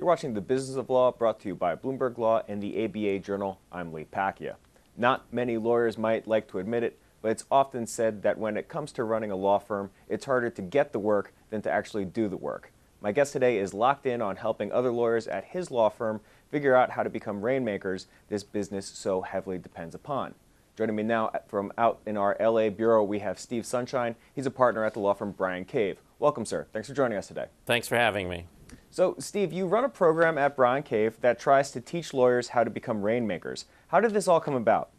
You're watching The Business of Law, brought to you by Bloomberg Law and the ABA Journal. I'm Lee Pacchia. Not many lawyers might like to admit it, but it's often said that when it comes to running a law firm, it's harder to get the work than to actually do the work. My guest today is locked in on helping other lawyers at his law firm figure out how to become rainmakers this business so heavily depends upon. Joining me now from out in our LA bureau, we have Steve Sunshine. He's a partner at the law firm Bryan Cave. Welcome, sir. Thanks for joining us today. Thanks for having me. So, Steve, you run a program at Bryan Cave that tries to teach lawyers how to become rainmakers. How did this all come about?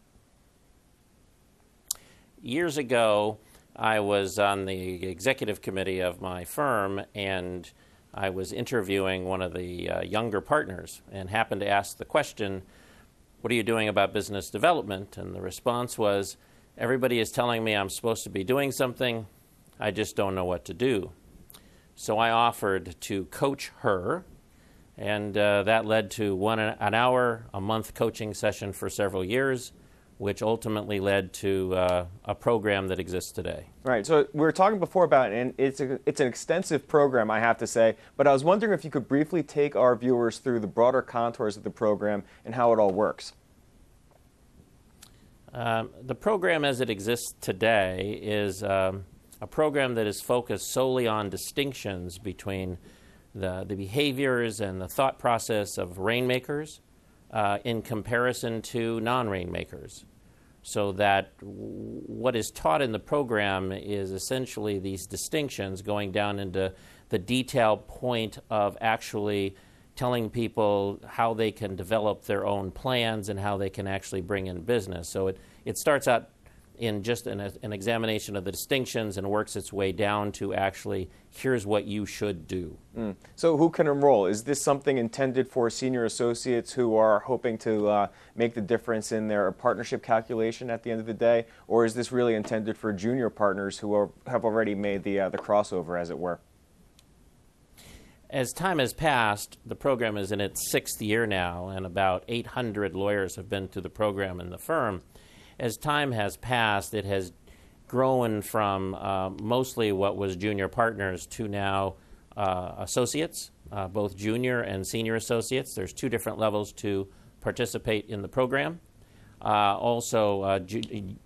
Years ago, I was on the executive committee of my firm, and I was interviewing one of the younger partners and happened to ask the question, what are you doing about business development? And the response was, everybody is telling me I'm supposed to be doing something, I just don't know what to do. So I offered to coach her, and that led to an hour a month coaching session for several years, which ultimately led to a program that exists today. Right. So we were talking before about it, and it's an extensive program, I have to say, but I was wondering if you could briefly take our viewers through the broader contours of the program and how it all works. The program as it exists today is a program that is focused solely on distinctions between the behaviors and the thought process of rainmakers in comparison to non-rainmakers. So that what is taught in the program is essentially these distinctions going down into the detailed point of actually telling people how they can develop their own plans and how they can actually bring in business. So it starts out in just an examination of the distinctions and works its way down to actually, here's what you should do. So who can enroll? Is this something intended for senior associates who are hoping to make the difference in their partnership calculation at the end of the day? Or is this really intended for junior partners who have already made the crossover, as it were? As time has passed, the program is in its 6th year now, and about 800 lawyers have been through the program in the firm. As time has passed, it has grown from mostly what was junior partners to now associates, both junior and senior associates. There's 2 different levels to participate in the program.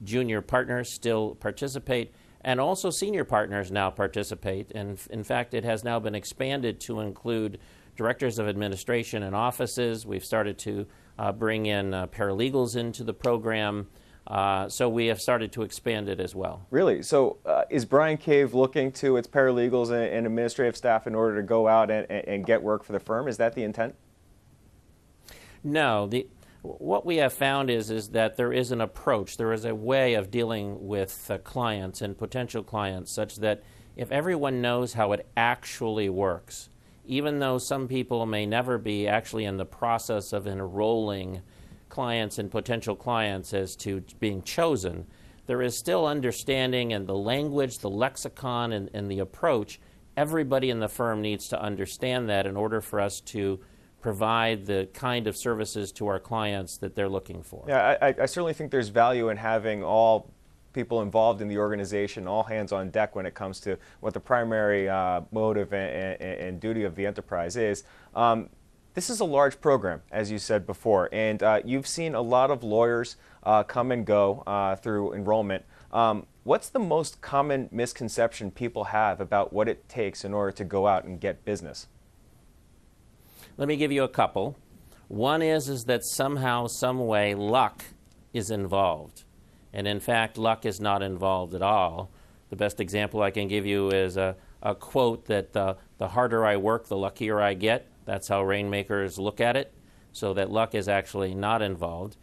Junior partners still participate, and also senior partners now participate. And in fact, it has now been expanded to include directors of administration and offices. We've started to bring in paralegals into the program. So we have started to expand it as well. Really? So is Bryan Cave looking to its paralegals and administrative staff in order to go out and get work for the firm? Is that the intent? No. What we have found is that there is an approach, there is a way of dealing with clients and potential clients such that if everyone knows how it actually works, even though some people may never be actually in the process of enrolling clients and potential clients as to being chosen, there is still understanding and the language, the lexicon, and the approach. Everybody in the firm needs to understand that in order for us to provide the kind of services to our clients that they're looking for. Yeah, I certainly think there's value in having all people involved in the organization, all hands on deck when it comes to what the primary motive and duty of the enterprise is. This is a large program, as you said before, and you've seen a lot of lawyers come and go through enrollment. What's the most common misconception people have about what it takes in order to go out and get business? Let me give you a couple. One is that somehow, some way, luck is involved. And in fact, luck is not involved at all. The best example I can give you is a quote that the harder I work, the luckier I get. That's how Rainmakers look at it, so that luck is actually not involved.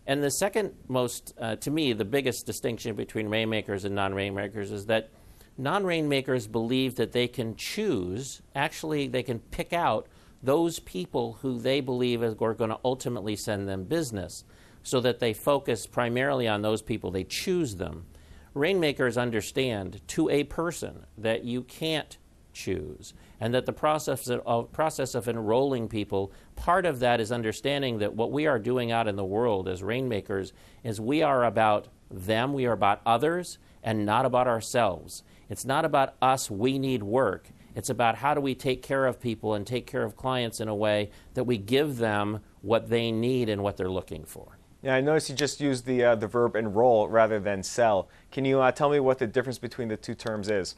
And the second most, to me, the biggest distinction between Rainmakers and non-Rainmakers is that non-Rainmakers believe that they can choose, actually they can pick out those people who they believe are going to ultimately send them business, so that they focus primarily on those people, they choose them. Rainmakers understand to a person that you can't choose, and that the process of enrolling people, part of that is understanding that what we are doing out in the world as Rainmakers is we are about them, we are about others, and not about ourselves. It's not about us, we need work. It's about how do we take care of people and take care of clients in a way that we give them what they need and what they're looking for. Yeah, I noticed you just used the verb enroll rather than sell. Can you tell me what the difference between the two terms is?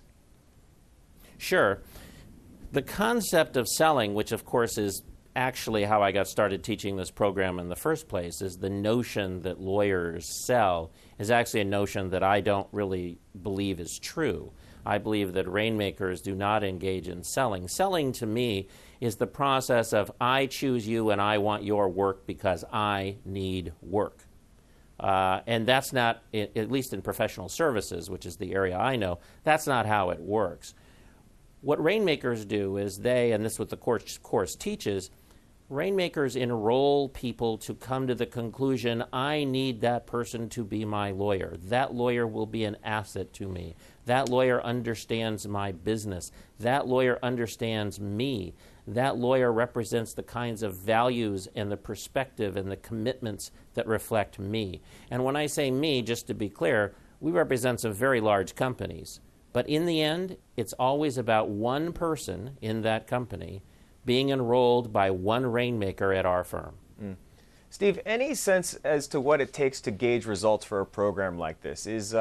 Sure. The concept of selling, which of course is actually how I got started teaching this program in the first place, is the notion that lawyers sell is actually a notion that I don't really believe is true. I believe that Rainmakers do not engage in selling. Selling to me is the process of I choose you and I want your work because I need work. And that's not, at least in professional services, which is the area I know, that's not how it works. What Rainmakers do is and this is what the course teaches, Rainmakers enroll people to come to the conclusion, I need that person to be my lawyer. That lawyer will be an asset to me. That lawyer understands my business. That lawyer understands me. That lawyer represents the kinds of values and the perspective and the commitments that reflect me. And when I say me, just to be clear, we represent some very large companies. But in the end, it's always about one person in that company being enrolled by one Rainmaker at our firm. Steve, any sense as to what it takes to gauge results for a program like this? Is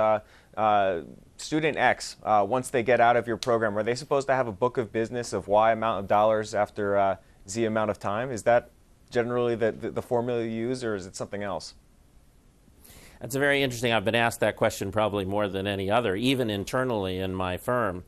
student X, once they get out of your program, are they supposed to have a book of business of Y amount of dollars after Z amount of time? Is that generally the formula you use, or is it something else? That's very interesting. I've been asked that question probably more than any other, even internally in my firm.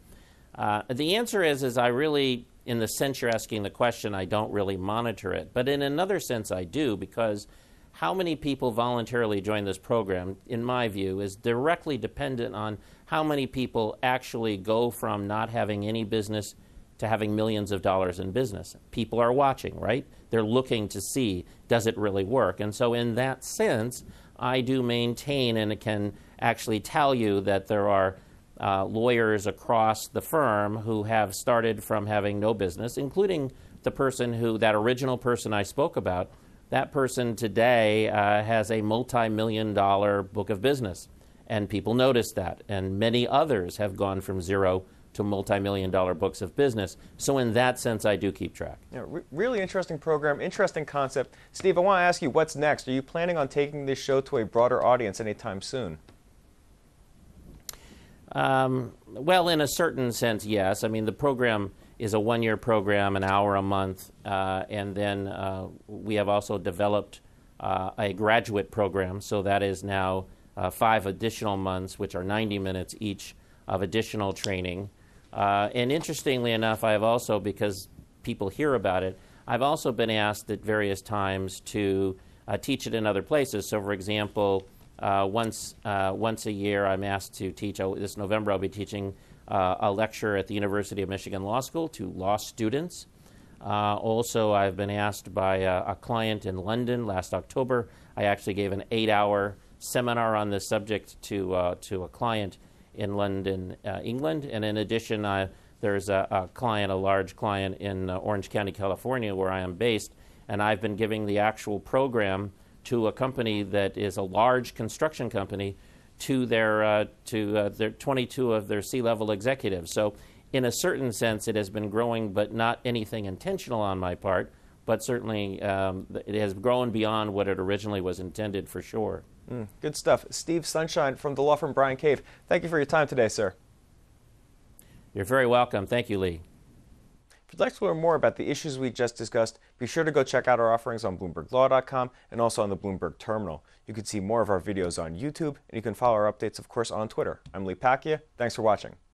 The answer is I really, in the sense you're asking the question, I don't really monitor it. But in another sense, I do, because how many people voluntarily join this program, in my view, is directly dependent on how many people actually go from not having any business to having millions of dollars in business. People are watching, right? They're looking to see, does it really work? And so in that sense, I do maintain and can actually tell you that there are lawyers across the firm who have started from having no business, including the person that original person I spoke about. That person today has a multi-million-dollar book of business, and people notice that. And many others have gone from zero to multi-million-dollar books of business. So in that sense, I do keep track. Yeah, really interesting program, interesting concept. Steve, I want to ask you, what's next? Are you planning on taking this show to a broader audience anytime soon? Well, in a certain sense, yes. I mean, the program is a one-year program, an hour a month, and then we have also developed a graduate program, so that is now 5 additional months, which are 90 minutes each of additional training. And interestingly enough, I have also, because people hear about it, I've also been asked at various times to teach it in other places. So, for example, once a year, I'm asked to teach. This November, I'll be teaching a lecture at the University of Michigan Law School to law students. Also, I've been asked by a client in London last October. I actually gave an 8-hour seminar on this subject to a client in London, England. And in addition, there's a large client in Orange County, California, where I am based, and I've been giving the actual program to a company that is a large construction company to their 22 of their C-level executives. So in a certain sense, it has been growing, but not anything intentional on my part, but certainly it has grown beyond what it originally was intended, for sure. Good stuff. Steve Sunshine from the law firm Bryan Cave, thank you for your time today, sir. You're very welcome. Thank you, Lee. If you'd like to learn more about the issues we just discussed, be sure to go check out our offerings on BloombergLaw.com and also on the Bloomberg Terminal. You can see more of our videos on YouTube, and you can follow our updates, of course, on Twitter. I'm Lee Pacchia. Thanks for watching.